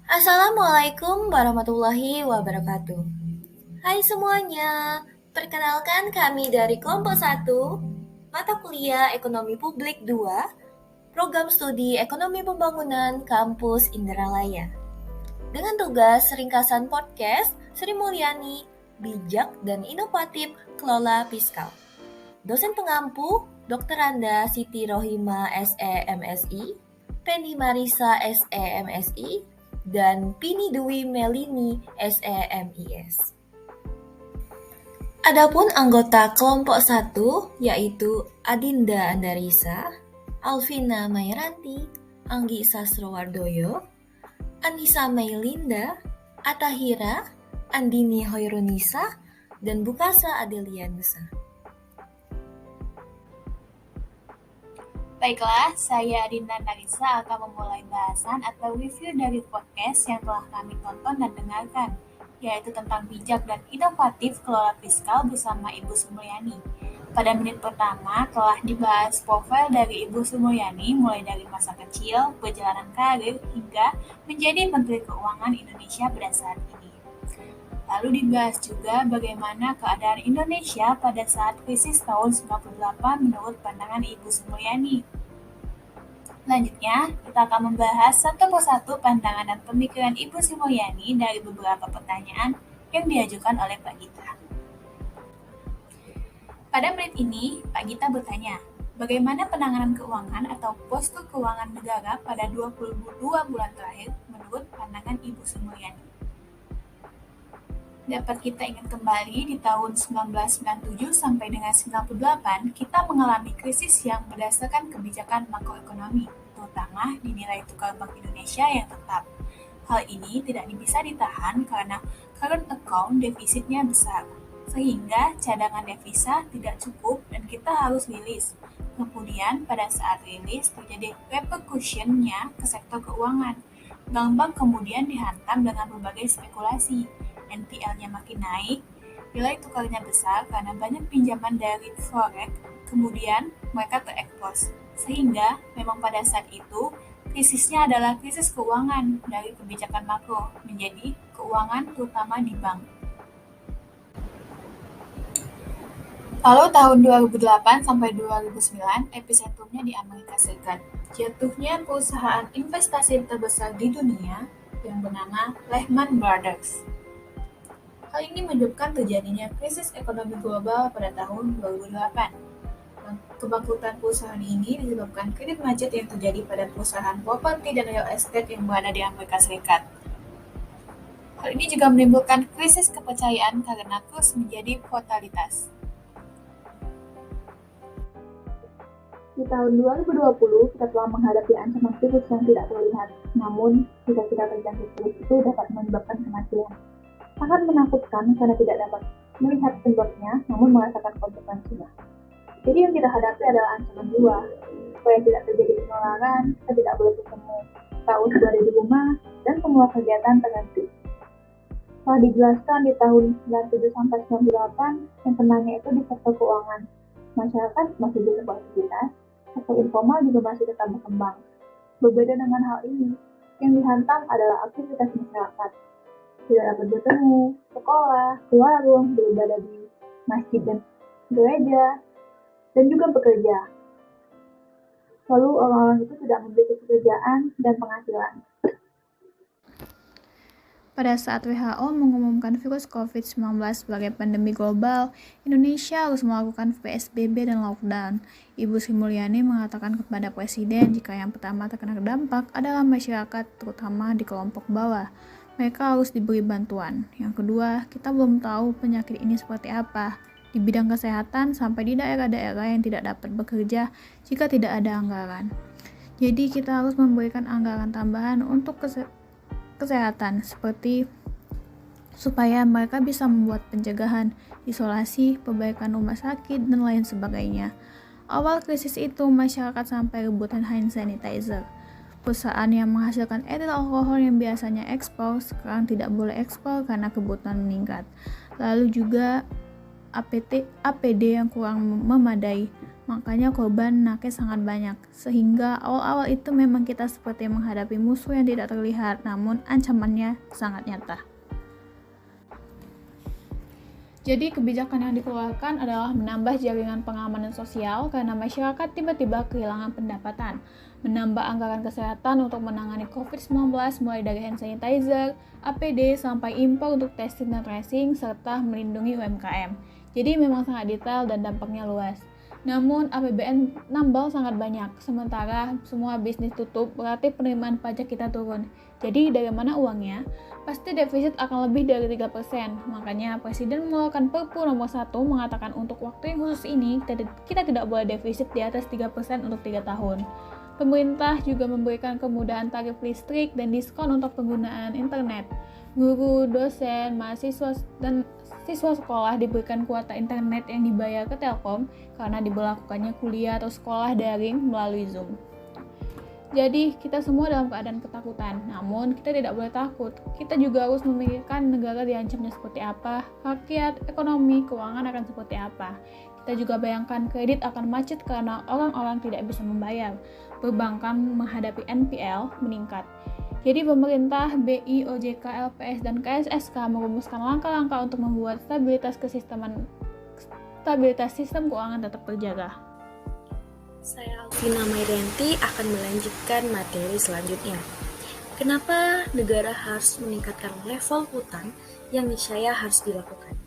Assalamualaikum warahmatullahi wabarakatuh. Hai semuanya, perkenalkan kami dari kelompok 1, mata kuliah Ekonomi Publik 2, program studi Ekonomi Pembangunan Kampus Indralaya. Dengan tugas ringkasan podcast Sri Mulyani, bijak dan inovatif kelola fiskal. Dosen pengampu Dr. Anda Siti Rohima SE Penny Marisa SE dan Pini Dwi Melini SEMIS. Adapun anggota kelompok 1 yaitu Adinda Andarisa, Alvina Mairanti, Anggi Sastrowardoyo, Anissa Mailinda, Atahira, Andini Hoirunisa, dan Bukasa Adelianusa. Baiklah, saya Adinda Narisa akan memulai bahasan atau review dari podcast yang telah kami tonton dan dengarkan, yaitu tentang bijak dan inovatif kelola fiskal bersama Ibu Sumulyani. Pada menit pertama telah dibahas profil dari Ibu Sumulyani mulai dari masa kecil, perjalanan karir, hingga menjadi Menteri Keuangan Indonesia pada saat ini. Lalu dibahas juga bagaimana keadaan Indonesia pada saat krisis tahun 98 menurut pandangan Ibu Sumulyani. Selanjutnya, kita akan membahas satu persatu pandangan dan pemikiran Ibu Sumulyani dari beberapa pertanyaan yang diajukan oleh Pak Gita. Pada menit ini, Pak Gita bertanya, bagaimana penanganan keuangan atau postur keuangan negara pada 22 bulan terakhir menurut pandangan Ibu Sumulyani? Dapat kita ingat kembali di tahun 1997 sampai dengan 98, kita mengalami krisis yang berdasarkan kebijakan makroekonomi, terutama di nilai tukar Bank Indonesia yang tetap. Hal ini tidak bisa ditahan karena current account defisitnya besar, sehingga cadangan devisa tidak cukup dan kita harus rilis. Kemudian pada saat rilis terjadi repercussion-nya ke sektor keuangan. Bank-bank kemudian dihantam dengan berbagai spekulasi. NPL-nya makin naik, nilai tukarnya besar karena banyak pinjaman dari forex, kemudian mereka terekspos. Sehingga memang pada saat itu krisisnya adalah krisis keuangan dari kebijakan makro menjadi keuangan terutama di bank. Lalu tahun 2008 sampai 2009 epicentrumnya di Amerika Serikat. Jatuhnya perusahaan investasi terbesar di dunia yang bernama Lehman Brothers. Hal ini menyebabkan terjadinya krisis ekonomi global pada tahun 2008. Kebangkrutan perusahaan ini disebabkan kredit macet yang terjadi pada perusahaan properti dan real estate yang berada di Amerika Serikat. Hal ini juga menimbulkan krisis kepercayaan karena kurs menjadi volatilitas. Di tahun 2020, kita telah menghadapi ancaman virus yang tidak terlihat. Namun, jika kita terjangkit virus itu dapat menyebabkan kematian. Sangat menakutkan karena tidak dapat melihat penyebabnya, namun merasakan konsekuensinya. Jadi yang kita hadapi adalah ancaman jiwa. Supaya tidak terjadi penularan, kita tidak boleh bertemu. Tahun berada di rumah, dan semua kegiatan terhenti. Telah dijelaskan di tahun 97 sampai 98, yang kenanya itu di sektor keuangan. Masyarakat masih bisa beraktivitas, sektor informal juga masih tetap berkembang. Berbeda dengan hal ini, yang dihantam adalah aktivitas masyarakat. Tidak dapat bertemu, sekolah, warung, beribadah di masjid dan gereja, dan juga bekerja. Lalu orang-orang itu tidak memiliki pekerjaan dan penghasilan. Pada saat WHO mengumumkan virus COVID-19 sebagai pandemi global, Indonesia harus melakukan PSBB dan lockdown. Ibu Sri Mulyani mengatakan kepada Presiden jika yang pertama terkena dampak adalah masyarakat, terutama di kelompok bawah. Mereka harus diberi bantuan. Yang kedua, kita belum tahu penyakit ini seperti apa di bidang kesehatan sampai di daerah-daerah yang tidak dapat bekerja jika tidak ada anggaran. Jadi kita harus memberikan anggaran tambahan untuk kesehatan seperti supaya mereka bisa membuat pencegahan, isolasi, perbaikan rumah sakit, dan lain sebagainya. Awal krisis itu masyarakat sampai rebutan hand sanitizer. Perusahaan yang menghasilkan etil alkohol yang biasanya ekspor sekarang tidak boleh ekspor karena kebutuhan meningkat. Lalu juga APD yang kurang memadai. Makanya korban nakes sangat banyak, sehingga awal-awal itu memang kita seperti menghadapi musuh yang tidak terlihat, namun ancamannya sangat nyata. Jadi kebijakan yang dikeluarkan adalah menambah jaringan pengamanan sosial karena masyarakat tiba-tiba kehilangan pendapatan, menambah anggaran kesehatan untuk menangani COVID-19 mulai dari hand sanitizer, APD, sampai impor untuk testing dan tracing, serta melindungi UMKM. Jadi memang sangat detail dan dampaknya luas. Namun APBN nambal sangat banyak, sementara semua bisnis tutup berarti penerimaan pajak kita turun. Jadi dari mana uangnya? Pasti defisit akan lebih dari 3%. Makanya Presiden mengeluarkan Perpu nomor 1 mengatakan untuk waktu yang khusus ini kita tidak boleh defisit di atas 3% untuk 3 tahun. Pemerintah juga memberikan kemudahan tarif listrik dan diskon untuk penggunaan internet. Guru, dosen, mahasiswa, dan siswa sekolah diberikan kuota internet yang dibayar ke Telkom karena diberlakukannya kuliah atau sekolah daring melalui Zoom. Jadi kita semua dalam keadaan ketakutan, namun kita tidak boleh takut. Kita juga harus memikirkan negara diancamnya seperti apa, rakyat, ekonomi, keuangan akan seperti apa. Kita juga bayangkan kredit akan macet karena orang-orang tidak bisa membayar. Perbankan menghadapi NPL meningkat. Jadi pemerintah, BI, OJK, LPS, dan KSSK merumuskan langkah-langkah untuk membuat stabilitas sistem keuangan tetap terjaga. Saya Alvina Mayrianti akan melanjutkan materi selanjutnya. Kenapa negara harus meningkatkan level hutang yang niscaya harus dilakukan?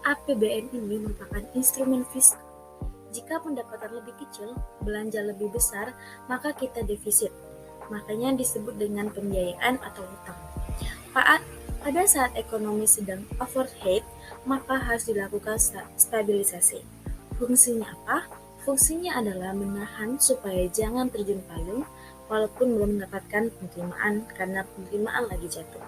APBN ini merupakan instrumen fiskal. Jika pendapatan lebih kecil, belanja lebih besar, maka kita defisit. Makanya disebut dengan pembiayaan atau hutang. Pada saat ekonomi sedang overheat, maka harus dilakukan stabilisasi. Fungsinya apa? Fungsinya adalah menahan supaya jangan terjun payung walaupun belum mendapatkan penerimaan karena penerimaan lagi jatuh.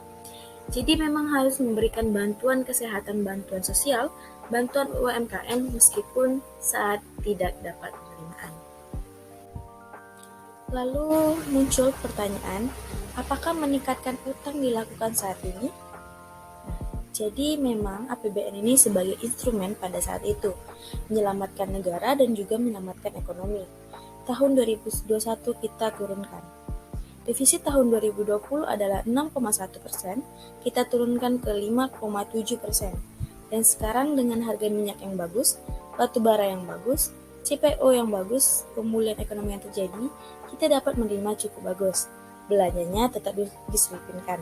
Jadi memang harus memberikan bantuan kesehatan, bantuan sosial, bantuan UMKM meskipun saat tidak dapat penerimaan. Lalu muncul pertanyaan, apakah meningkatkan utang dilakukan saat ini? Jadi memang APBN ini sebagai instrumen pada saat itu, menyelamatkan negara dan juga menyelamatkan ekonomi. Tahun 2021 kita turunkan. Defisit tahun 2020 adalah 6,1%, kita turunkan ke 5,7%. Dan sekarang dengan harga minyak yang bagus, batu bara yang bagus, CPO yang bagus, pemulihan ekonomi yang terjadi, kita dapat menerima cukup bagus. Belanjanya tetap diselipinkan.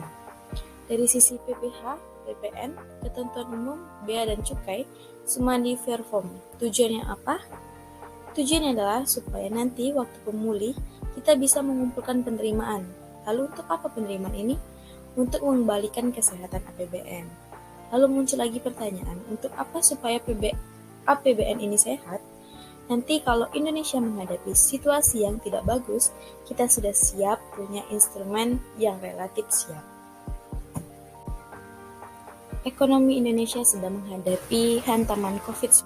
Dari sisi PPh, PPN, ketentuan umum, bea dan cukai, semua di fair form. Tujuannya apa? Tujuannya adalah supaya nanti waktu pemulih kita bisa mengumpulkan penerimaan. Lalu untuk apa penerimaan ini? Untuk mengembalikan kesehatan APBN. Lalu muncul lagi pertanyaan, untuk apa supaya APBN ini sehat? Nanti kalau Indonesia menghadapi situasi yang tidak bagus, kita sudah siap punya instrumen yang relatif siap. Ekonomi Indonesia sedang menghadapi hantaman COVID-19.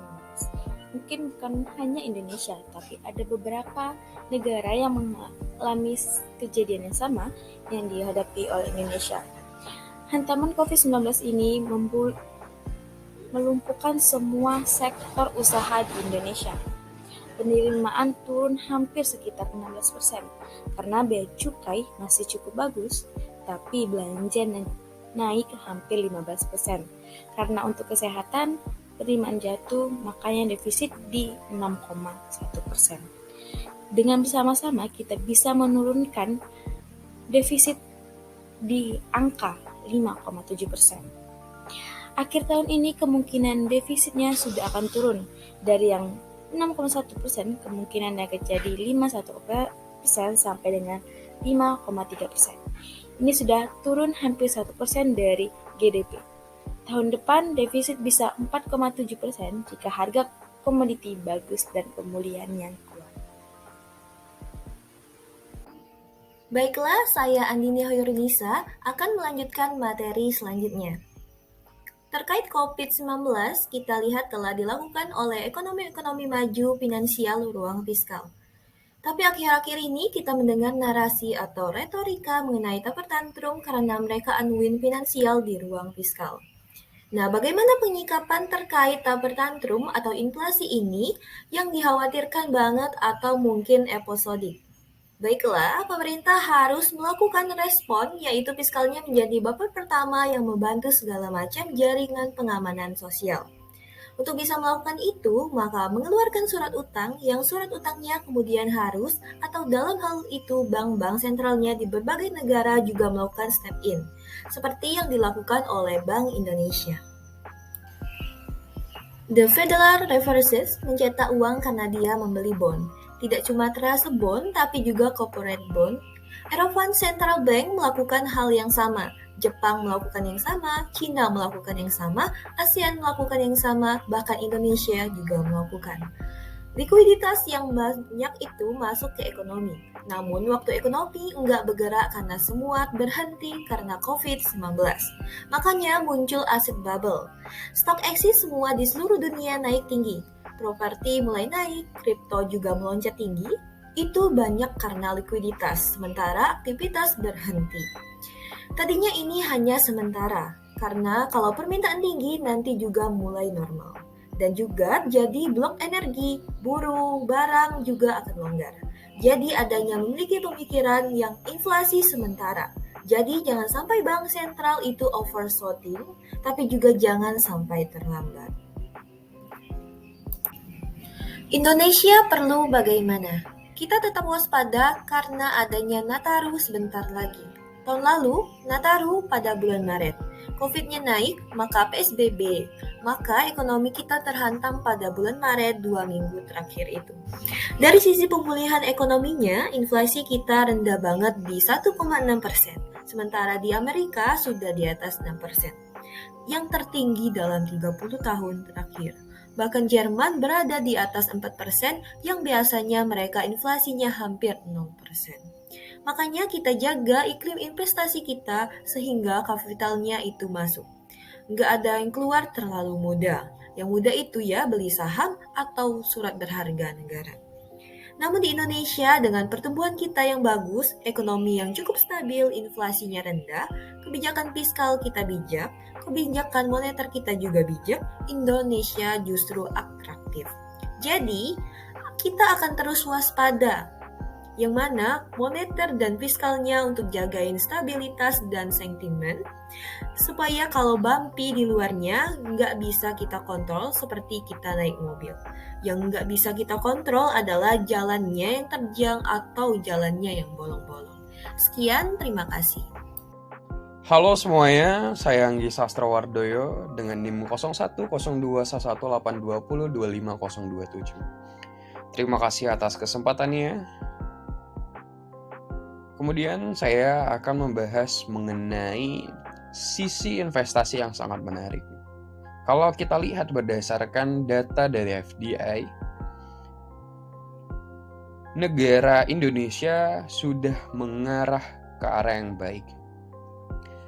Mungkin bukan hanya Indonesia, tapi ada beberapa negara yang mengalami kejadian yang sama yang dihadapi oleh Indonesia. Hantaman COVID-19 ini melumpuhkan semua sektor usaha di Indonesia. Penerimaan turun hampir sekitar 16%, karena bea cukai masih cukup bagus, tapi belanja naik hampir 15%. Karena untuk kesehatan, penerimaan jatuh, makanya defisit di 6,1%. Dengan bersama-sama kita bisa menurunkan defisit di angka 5,7%. Akhir tahun ini kemungkinan defisitnya sudah akan turun dari yang 6,1%, kemungkinan akan jadi 5,1% sampai dengan 5,3%. Ini sudah turun hampir 1% dari GDP. Tahun depan defisit bisa 4,7% jika harga komoditi bagus dan pemulihan yang kuat. Baiklah, saya Andini Hoyrunisa akan melanjutkan materi selanjutnya. Terkait COVID-19, kita lihat telah dilakukan oleh ekonomi-ekonomi maju finansial ruang fiskal. Tapi akhir-akhir ini kita mendengar narasi atau retorika mengenai taper tantrum karena mereka unwin finansial di ruang fiskal. Nah, bagaimana penyikapan terkait taper tantrum atau inflasi ini yang dikhawatirkan banget atau mungkin episodik? Baiklah, pemerintah harus melakukan respon, yaitu fiskalnya menjadi baper pertama yang membantu segala macam jaringan pengamanan sosial. Untuk bisa melakukan itu, maka mengeluarkan surat utang yang surat utangnya kemudian harus atau dalam hal itu bank-bank sentralnya di berbagai negara juga melakukan step in, seperti yang dilakukan oleh Bank Indonesia. The Federal Reserve mencetak uang karena dia membeli bond. Tidak cuma trust bond, tapi juga corporate bond. European Central Bank melakukan hal yang sama. Jepang melakukan yang sama, China melakukan yang sama, ASEAN melakukan yang sama, bahkan Indonesia juga melakukan. Likuiditas yang banyak itu masuk ke ekonomi. Namun waktu ekonomi enggak bergerak karena semua berhenti karena COVID-19. Makanya muncul asset bubble. Stock exchange semua di seluruh dunia naik tinggi. Properti mulai naik, kripto juga melonjak tinggi. Itu banyak karena likuiditas, sementara aktivitas berhenti. Tadinya ini hanya sementara, karena kalau permintaan tinggi nanti juga mulai normal. Dan juga jadi blok energi, buruh, barang juga akan longgar. Jadi adanya memiliki pemikiran yang inflasi sementara. Jadi jangan sampai bank sentral itu overshooting, tapi juga jangan sampai terlambat. Indonesia perlu bagaimana? Kita tetap waspada karena adanya Nataru sebentar lagi. Tahun lalu, Nataru pada bulan Maret. COVID-nya naik, maka PSBB. Maka ekonomi kita terhantam pada bulan Maret 2 minggu terakhir itu. Dari sisi pemulihan ekonominya, inflasi kita rendah banget di 1,6%. Sementara di Amerika sudah di atas 6%. Yang tertinggi dalam 30 tahun terakhir. Bahkan Jerman berada di atas 4% yang biasanya mereka inflasinya hampir 0%. Makanya kita jaga iklim investasi kita sehingga kapitalnya itu masuk. Nggak ada yang keluar terlalu mudah. Yang mudah itu ya beli saham atau surat berharga negara. Namun di Indonesia dengan pertumbuhan kita yang bagus, ekonomi yang cukup stabil, inflasinya rendah, kebijakan fiskal kita bijak, kebijakan moneter kita juga bijak, Indonesia justru atraktif. Jadi, kita akan terus waspada yang mana moneter dan fiskalnya untuk jagain stabilitas dan sentimen, supaya kalau bumpy di luarnya nggak bisa kita kontrol seperti kita naik mobil. Yang nggak bisa kita kontrol adalah jalannya yang terjang atau jalannya yang bolong-bolong. Sekian, terima kasih. Halo semuanya, saya Anggi Sastrowardoyo dengan NIM 01021180202527. Terima kasih atas kesempatannya. Kemudian saya akan membahas mengenai sisi investasi yang sangat menarik. Kalau kita lihat berdasarkan data dari FDI, negara Indonesia sudah mengarah ke arah yang baik.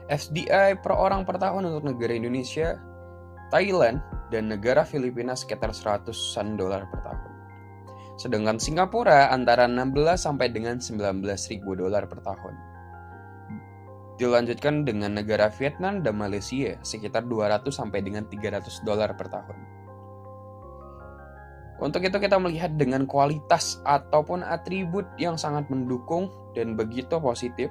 FDI per orang per tahun untuk negara Indonesia, Thailand, dan negara Filipina sekitar $100 per tahun. Sedangkan Singapura antara 16 sampai dengan $19.000 per tahun. Dilanjutkan dengan negara Vietnam dan Malaysia sekitar 200 sampai dengan $300 per tahun. Untuk itu kita melihat dengan kualitas ataupun atribut yang sangat mendukung dan begitu positif,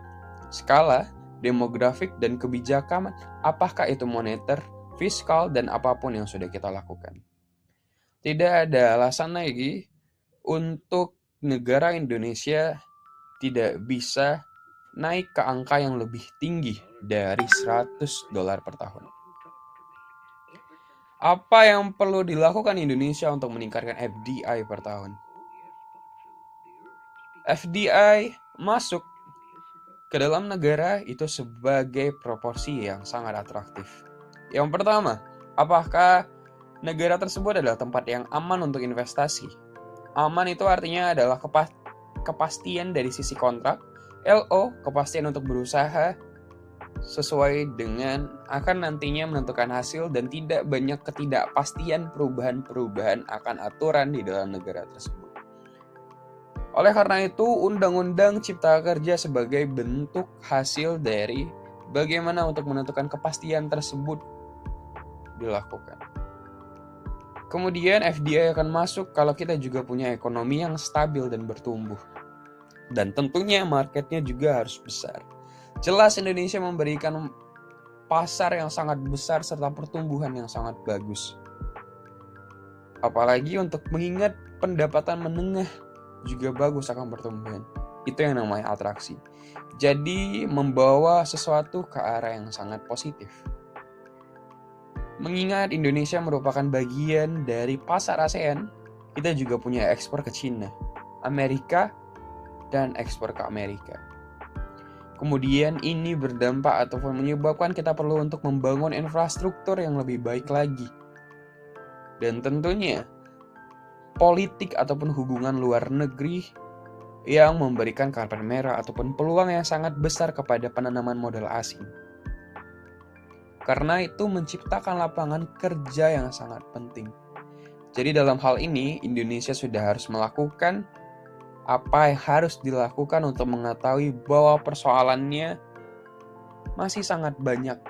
skala, demografik, dan kebijakan, apakah itu moneter, fiskal, dan apapun yang sudah kita lakukan. Tidak ada alasan lagi untuk negara Indonesia tidak bisa naik ke angka yang lebih tinggi dari $100 per tahun. Apa yang perlu dilakukan Indonesia untuk meningkatkan FDI per tahun? FDI masuk ke dalam negara itu sebagai proporsi yang sangat atraktif. Yang pertama, apakah negara tersebut adalah tempat yang aman untuk investasi? Aman itu artinya adalah kepastian dari sisi kontrak, LO, kepastian untuk berusaha sesuai dengan akan nantinya menentukan hasil dan tidak banyak ketidakpastian perubahan-perubahan akan aturan di dalam negara tersebut. Oleh karena itu, Undang-Undang Cipta Kerja sebagai bentuk hasil dari bagaimana untuk menentukan kepastian tersebut dilakukan. Kemudian FDI akan masuk kalau kita juga punya ekonomi yang stabil dan bertumbuh. Dan tentunya marketnya juga harus besar. Jelas Indonesia memberikan pasar yang sangat besar serta pertumbuhan yang sangat bagus. Apalagi untuk mengingat pendapatan menengah juga bagus akan pertumbuhan. Itu yang namanya atraksi. Jadi membawa sesuatu ke arah yang sangat positif. Mengingat Indonesia merupakan bagian dari pasar ASEAN, kita juga punya ekspor ke China, Amerika, dan ekspor ke Amerika. Kemudian ini berdampak ataupun menyebabkan kita perlu untuk membangun infrastruktur yang lebih baik lagi. Dan tentunya politik ataupun hubungan luar negeri yang memberikan karpet merah ataupun peluang yang sangat besar kepada penanaman modal asing. Karena itu menciptakan lapangan kerja yang sangat penting. Jadi dalam hal ini, Indonesia sudah harus melakukan apa yang harus dilakukan untuk mengetahui bahwa persoalannya masih sangat banyak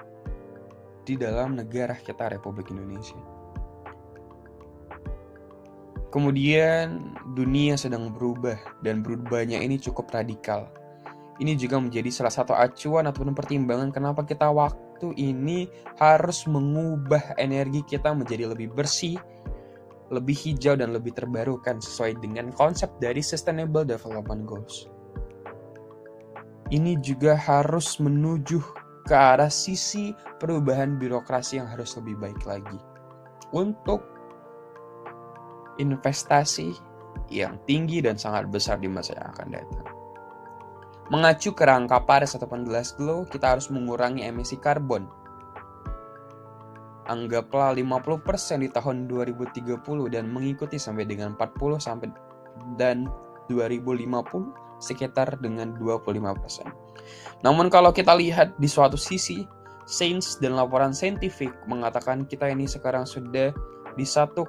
di dalam negara kita Republik Indonesia. Kemudian dunia sedang berubah dan berubahnya ini cukup radikal. Ini juga menjadi salah satu acuan ataupun pertimbangan kenapa kita waktu ini harus mengubah energi kita menjadi lebih bersih, lebih hijau dan lebih terbarukan sesuai dengan konsep dari Sustainable Development Goals. Ini juga harus menuju ke arah sisi perubahan birokrasi yang harus lebih baik lagi untuk investasi yang tinggi dan sangat besar di masa yang akan datang. Mengacu ke rangka Paris ataupun Glasgow, kita harus mengurangi emisi karbon. Anggaplah 50% di tahun 2030 dan mengikuti sampai dengan 40 sampai dan 2050 sekitar dengan 25%. Namun kalau kita lihat di suatu sisi, sains dan laporan saintifik mengatakan kita ini sekarang sudah di 1,1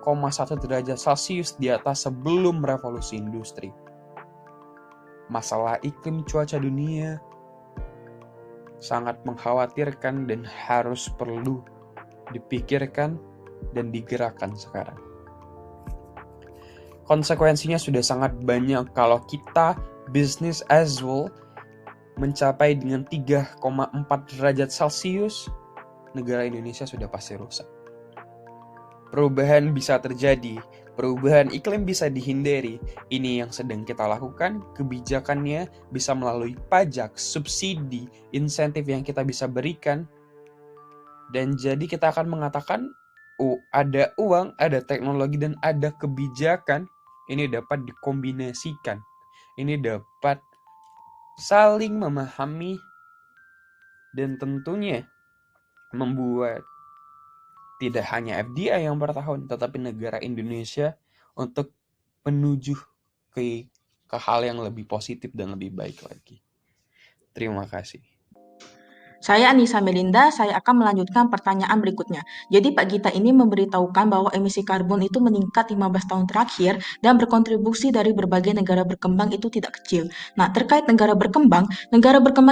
derajat Celcius di atas sebelum revolusi industri. Masalah iklim cuaca dunia sangat mengkhawatirkan dan harus perlu dipikirkan dan digerakkan sekarang. Konsekuensinya sudah sangat banyak kalau kita business as well mencapai dengan 3,4 derajat Celcius, negara Indonesia sudah pasti rusak. Perubahan bisa terjadi, perubahan iklim bisa dihindari. Ini yang sedang kita lakukan, kebijakannya bisa melalui pajak, subsidi, insentif yang kita bisa berikan. Dan jadi kita akan mengatakan, ada uang, ada teknologi, dan ada kebijakan. Ini dapat dikombinasikan. Ini dapat saling memahami dan tentunya membuat tidak hanya FDI yang bertahun, tetapi negara Indonesia untuk menuju ke hal yang lebih positif dan lebih baik lagi. Terima kasih. Saya Anissa Melinda, saya akan melanjutkan pertanyaan berikutnya. Jadi Pak Gita ini memberitahukan bahwa emisi karbon itu meningkat 15 tahun terakhir dan berkontribusi dari berbagai negara berkembang itu tidak kecil. Nah, terkait negara berkembang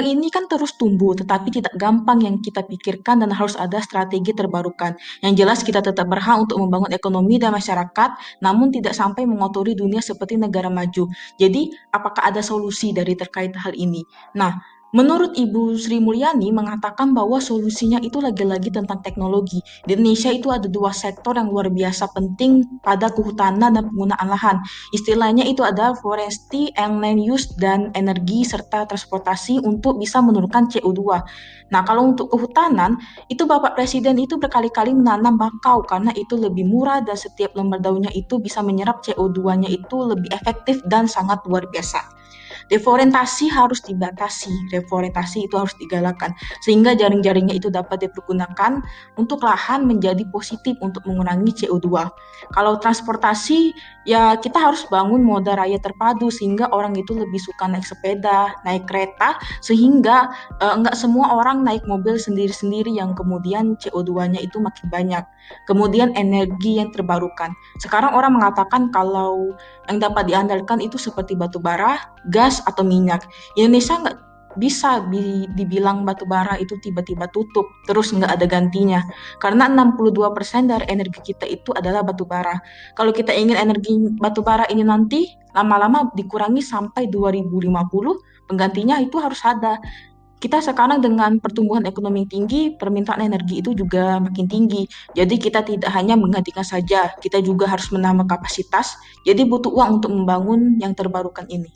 ini kan terus tumbuh, tetapi tidak gampang yang kita pikirkan dan harus ada strategi terbarukan. Yang jelas kita tetap berhak untuk membangun ekonomi dan masyarakat, namun tidak sampai mengotori dunia seperti negara maju. Jadi, apakah ada solusi dari terkait hal ini? Nah, menurut Ibu Sri Mulyani mengatakan bahwa solusinya itu lagi-lagi tentang teknologi. Di Indonesia itu ada dua sektor yang luar biasa penting pada kehutanan dan penggunaan lahan. Istilahnya itu ada forestry and land use dan energi serta transportasi untuk bisa menurunkan CO2. Nah, kalau untuk kehutanan, itu Bapak Presiden itu berkali-kali menanam bakau karena itu lebih murah dan setiap lembar daunnya itu bisa menyerap CO2-nya itu lebih efektif dan sangat luar biasa. Deforestasi harus dibatasi, reforestasi itu harus digalakkan, sehingga jaring-jaringnya itu dapat dipergunakan untuk lahan menjadi positif untuk mengurangi CO2. Kalau transportasi, ya kita harus bangun moda raya terpadu, sehingga orang itu lebih suka naik sepeda, naik kereta, sehingga nggak semua orang naik mobil sendiri-sendiri yang kemudian CO2-nya itu makin banyak. Kemudian energi yang terbarukan. Sekarang orang mengatakan kalau yang dapat diandalkan itu seperti batu bara, gas, atau minyak. Indonesia bisa dibilang batu bara itu tiba-tiba tutup, terus nggak ada gantinya. Karena 62% dari energi kita itu adalah batu bara. Kalau kita ingin energi batu bara ini nanti lama-lama dikurangi sampai 2050, penggantinya itu harus ada. Kita sekarang dengan pertumbuhan ekonomi tinggi, permintaan energi itu juga makin tinggi. Jadi kita tidak hanya menggantikan saja, kita juga harus menambah kapasitas. Jadi butuh uang untuk membangun yang terbarukan ini.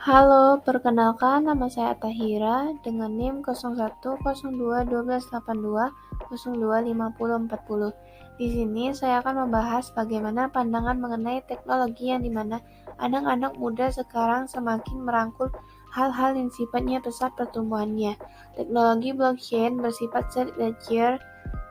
Halo, perkenalkan nama saya Tahira dengan NIM 01021282025040. Di sini saya akan membahas bagaimana pandangan mengenai teknologi yang dimana anak-anak muda sekarang semakin merangkul hal-hal yang sifatnya pesat pertumbuhannya. Teknologi blockchain bersifat set ledger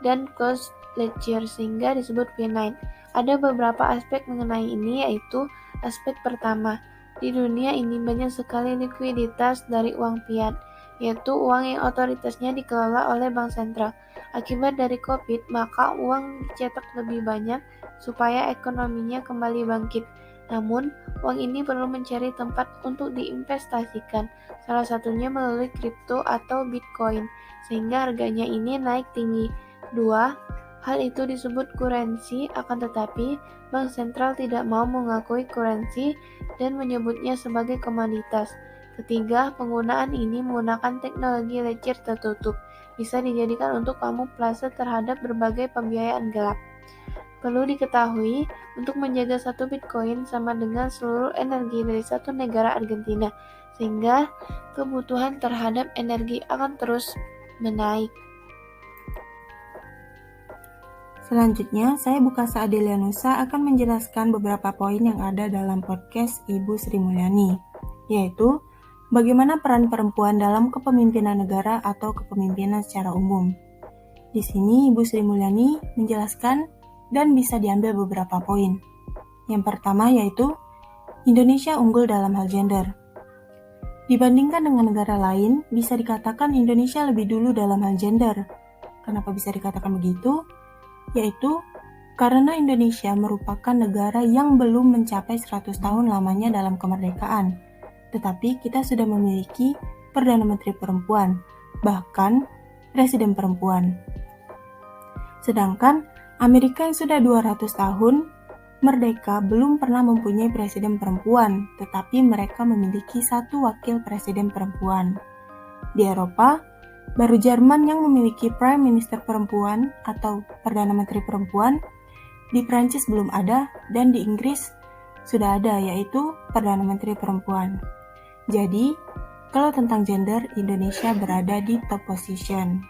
dan closed ledger sehingga disebut P9. Ada beberapa aspek mengenai ini, yaitu aspek pertama. Di dunia ini banyak sekali likuiditas dari uang fiat, yaitu uang yang otoritasnya dikelola oleh bank sentral. Akibat dari COVID, maka uang dicetak lebih banyak supaya ekonominya kembali bangkit. Namun, uang ini perlu mencari tempat untuk diinvestasikan, salah satunya melalui kripto atau Bitcoin, sehingga harganya ini naik tinggi. Kedua, hal itu disebut kurensi, akan tetapi bank sentral tidak mau mengakui kurensi dan menyebutnya sebagai komoditas. Ketiga, penggunaan ini menggunakan teknologi ledger tertutup, bisa dijadikan untuk kamuflase terhadap berbagai pembiayaan gelap. Perlu diketahui, untuk menjaga satu Bitcoin sama dengan seluruh energi dari satu negara Argentina, sehingga kebutuhan terhadap energi akan terus menaik. Selanjutnya, saya Bukasa Adelianusa akan menjelaskan beberapa poin yang ada dalam podcast Ibu Sri Mulyani, yaitu bagaimana peran perempuan dalam kepemimpinan negara atau kepemimpinan secara umum. Di sini Ibu Sri Mulyani menjelaskan dan bisa diambil beberapa poin. Yang pertama yaitu Indonesia unggul dalam hal gender. Dibandingkan dengan negara lain, bisa dikatakan Indonesia lebih dulu dalam hal gender. Kenapa bisa dikatakan begitu? Yaitu karena Indonesia merupakan negara yang belum mencapai 100 tahun lamanya dalam kemerdekaan. Tetapi kita sudah memiliki Perdana Menteri perempuan, bahkan Presiden perempuan. Sedangkan Amerika yang sudah 200 tahun merdeka belum pernah mempunyai presiden perempuan, tetapi mereka memiliki satu wakil presiden perempuan. Di Eropa, baru Jerman yang memiliki Prime Minister perempuan atau Perdana Menteri perempuan, di Prancis belum ada, dan di Inggris sudah ada, yaitu Perdana Menteri perempuan. Jadi, kalau tentang gender, Indonesia berada di top position.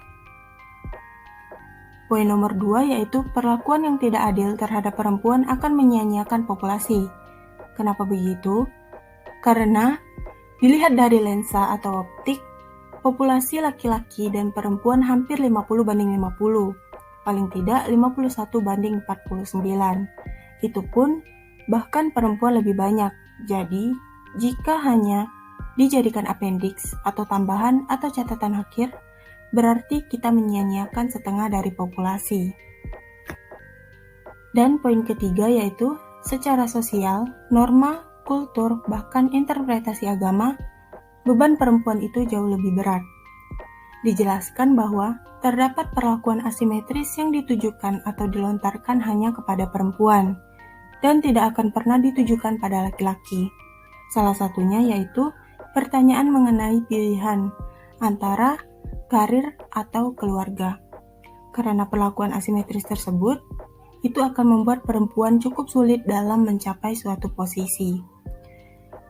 Poin nomor 2 yaitu perlakuan yang tidak adil terhadap perempuan akan menyia-nyiakan populasi. Kenapa begitu? Karena dilihat dari lensa atau optik, populasi laki-laki dan perempuan hampir 50/50, paling tidak 51/49. Itu pun bahkan perempuan lebih banyak. Jadi, jika hanya dijadikan appendix atau tambahan atau catatan akhir, berarti kita menyia-nyiakan setengah dari populasi. Dan poin ketiga yaitu secara sosial, norma, kultur, bahkan interpretasi agama, beban perempuan itu jauh lebih berat. Dijelaskan bahwa terdapat perlakuan asimetris yang ditujukan atau dilontarkan hanya kepada perempuan dan tidak akan pernah ditujukan pada laki-laki. Salah satunya yaitu pertanyaan mengenai pilihan antara karir atau keluarga. Karena perlakuan asimetris tersebut, itu akan membuat perempuan cukup sulit dalam mencapai suatu posisi.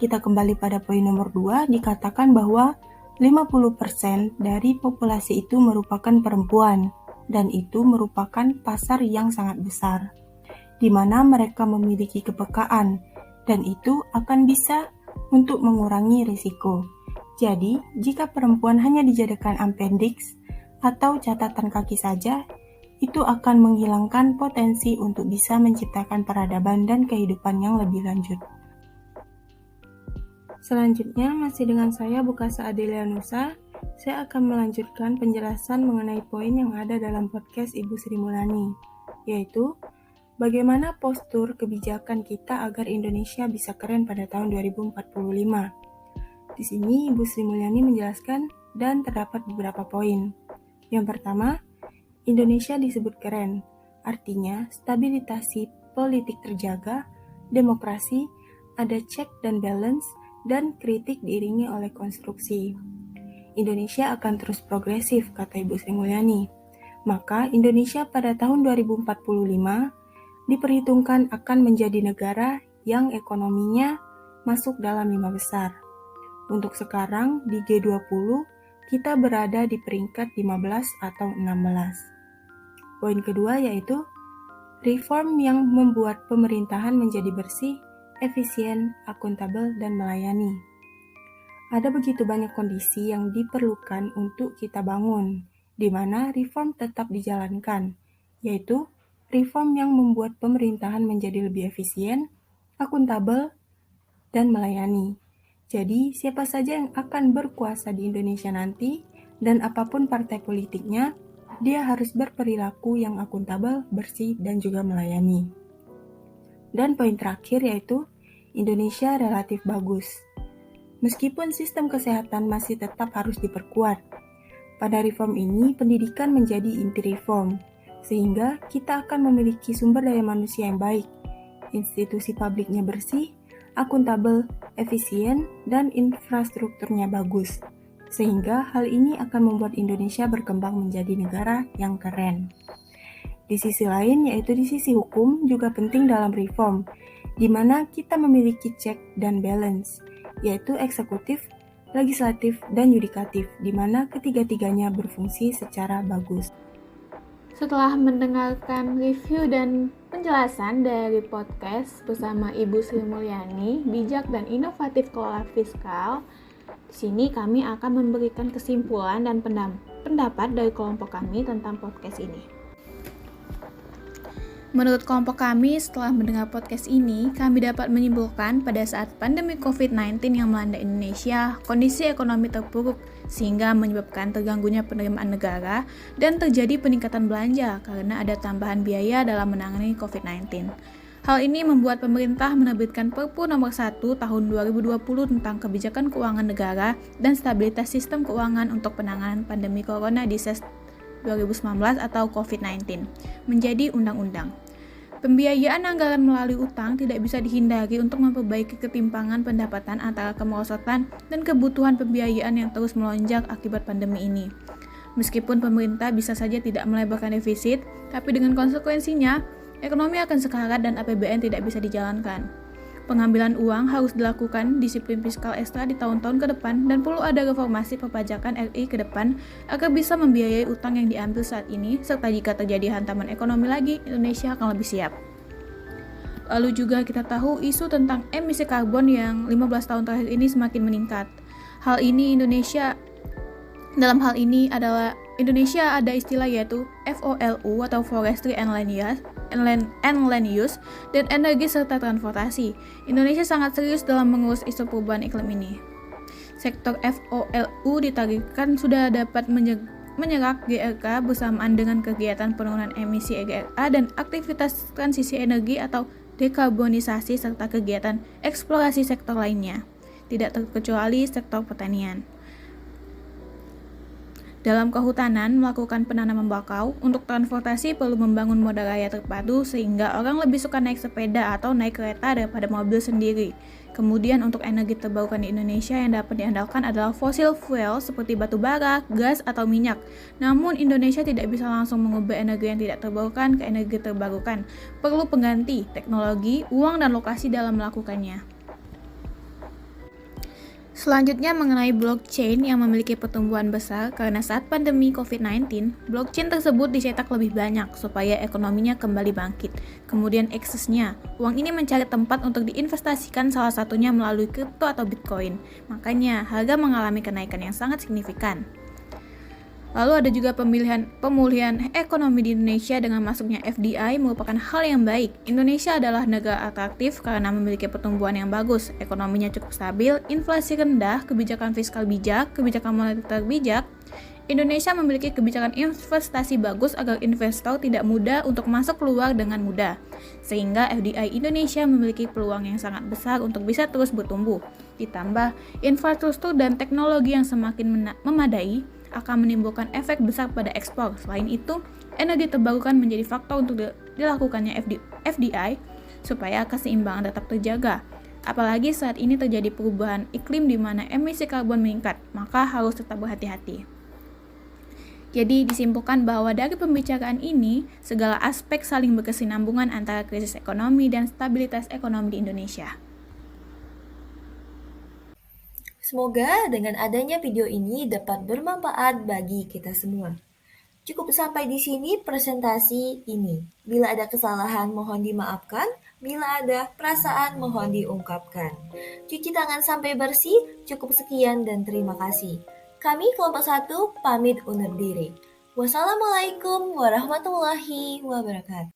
Kita kembali pada poin nomor 2, dikatakan bahwa 50% dari populasi itu merupakan perempuan, dan itu merupakan pasar yang sangat besar, di mana mereka memiliki kepekaan, dan itu akan bisa untuk mengurangi risiko. Jadi, jika perempuan hanya dijadikan appendix atau catatan kaki saja, itu akan menghilangkan potensi untuk bisa menciptakan peradaban dan kehidupan yang lebih lanjut. Selanjutnya, masih dengan saya Bukasa Adelianusa, saya akan melanjutkan penjelasan mengenai poin yang ada dalam podcast Ibu Sri Mulyani, yaitu bagaimana postur kebijakan kita agar Indonesia bisa keren pada tahun 2045. Di sini Ibu Sri Mulyani menjelaskan dan terdapat beberapa poin. Yang pertama, Indonesia disebut keren, artinya stabilitas politik terjaga, demokrasi, ada check dan balance, dan kritik diiringi oleh konstruksi. Indonesia akan terus progresif, kata Ibu Sri Mulyani. Maka Indonesia pada tahun 2045 diperhitungkan akan menjadi negara yang ekonominya masuk dalam 5 besar. Untuk sekarang di G20 kita berada di peringkat 15 atau 16. Poin kedua yaitu reform yang membuat pemerintahan menjadi bersih, efisien, akuntabel, dan melayani. Ada begitu banyak kondisi yang diperlukan untuk kita bangun, di mana reform tetap dijalankan, yaitu reform yang membuat pemerintahan menjadi lebih efisien, akuntabel, dan melayani. Jadi, siapa saja yang akan berkuasa di Indonesia nanti, dan apapun partai politiknya, dia harus berperilaku yang akuntabel, bersih, dan juga melayani. Dan poin terakhir yaitu, Indonesia relatif bagus. Meskipun sistem kesehatan masih tetap harus diperkuat, pada reform ini pendidikan menjadi inti reform, sehingga kita akan memiliki sumber daya manusia yang baik, institusi publiknya bersih, akuntabel, efisien, dan infrastrukturnya bagus. Sehingga hal ini akan membuat Indonesia berkembang menjadi negara yang keren. Di sisi lain, yaitu di sisi hukum, juga penting dalam reform, di mana kita memiliki check dan balance, yaitu eksekutif, legislatif, dan yudikatif, di mana ketiga-tiganya berfungsi secara bagus. Setelah mendengarkan review dan penjelasan dari podcast bersama Ibu Sri Mulyani, bijak dan inovatif kelola fiskal, di sini kami akan memberikan kesimpulan dan pendapat dari kelompok kami tentang podcast ini. Menurut kelompok kami, setelah mendengar podcast ini, kami dapat menyimpulkan pada saat pandemi COVID-19 yang melanda Indonesia, kondisi ekonomi terpuruk sehingga menyebabkan terganggunya penerimaan negara dan terjadi peningkatan belanja karena ada tambahan biaya dalam menangani COVID-19. Hal ini membuat pemerintah menerbitkan Perpu Nomor 1 Tahun 2020 tentang kebijakan keuangan negara dan stabilitas sistem keuangan untuk penanganan pandemi corona di 2019 atau COVID-19 menjadi undang-undang. Pembiayaan anggaran melalui utang tidak bisa dihindari untuk memperbaiki ketimpangan pendapatan antara kemerosotan dan kebutuhan pembiayaan yang terus melonjak akibat pandemi ini. Meskipun pemerintah bisa saja tidak melebarkan defisit, tapi dengan konsekuensinya, ekonomi akan sekarat dan APBN tidak bisa dijalankan. Pengambilan uang harus dilakukan disiplin fiskal ekstra di tahun-tahun ke depan dan perlu ada reformasi perpajakan RI ke depan agar bisa membiayai utang yang diambil saat ini, serta jika terjadi hantaman ekonomi lagi, Indonesia akan lebih siap. Lalu juga kita tahu isu tentang emisi karbon yang 15 tahun terakhir ini semakin meningkat. Dalam hal ini adalah Indonesia ada istilah yaitu FOLU atau Forestry and Land Use dan energi serta transportasi. Indonesia sangat serius dalam mengurus isu perubahan iklim ini. Sektor FOLU ditargetkan sudah dapat menyerap GRK bersamaan dengan kegiatan penurunan emisi GRA dan aktivitas transisi energi atau dekarbonisasi serta kegiatan eksplorasi sektor lainnya, tidak terkecuali sektor pertanian. Dalam kehutanan, melakukan penanaman bakau, untuk transportasi perlu membangun moda raya terpadu sehingga orang lebih suka naik sepeda atau naik kereta daripada mobil sendiri. Kemudian untuk energi terbarukan di Indonesia yang dapat diandalkan adalah fossil fuel seperti batu bara, gas, atau minyak. Namun Indonesia tidak bisa langsung mengubah energi yang tidak terbarukan ke energi terbarukan. Perlu pengganti, teknologi, uang, dan lokasi dalam melakukannya. Selanjutnya mengenai blockchain yang memiliki pertumbuhan besar karena saat pandemi COVID-19, blockchain tersebut dicetak lebih banyak supaya ekonominya kembali bangkit. Kemudian aksesnya, uang ini mencari tempat untuk diinvestasikan salah satunya melalui kripto atau bitcoin. Makanya harga mengalami kenaikan yang sangat signifikan. Lalu ada juga pemulihan ekonomi di Indonesia dengan masuknya FDI merupakan hal yang baik. Indonesia adalah negara atraktif karena memiliki pertumbuhan yang bagus, ekonominya cukup stabil, inflasi rendah, kebijakan fiskal bijak, kebijakan moneter bijak. Indonesia memiliki kebijakan investasi bagus agar investor tidak mudah untuk masuk keluar dengan mudah. Sehingga FDI Indonesia memiliki peluang yang sangat besar untuk bisa terus bertumbuh. Ditambah, infrastruktur dan teknologi yang semakin memadai akan menimbulkan efek besar pada ekspor. Selain itu, energi terbarukan menjadi faktor untuk dilakukannya FDI supaya keseimbangan tetap terjaga. Apalagi saat ini terjadi perubahan iklim di mana emisi karbon meningkat, maka harus tetap berhati-hati. Jadi disimpulkan bahwa dari pembicaraan ini, segala aspek saling berkesinambungan antara krisis ekonomi dan stabilitas ekonomi di Indonesia. Semoga dengan adanya video ini dapat bermanfaat bagi kita semua. Cukup sampai di sini presentasi ini. Bila ada kesalahan mohon dimaafkan, bila ada perasaan mohon diungkapkan. Cuci tangan sampai bersih, cukup sekian dan terima kasih. Kami kelompok 1 pamit undur diri. Wassalamualaikum warahmatullahi wabarakatuh.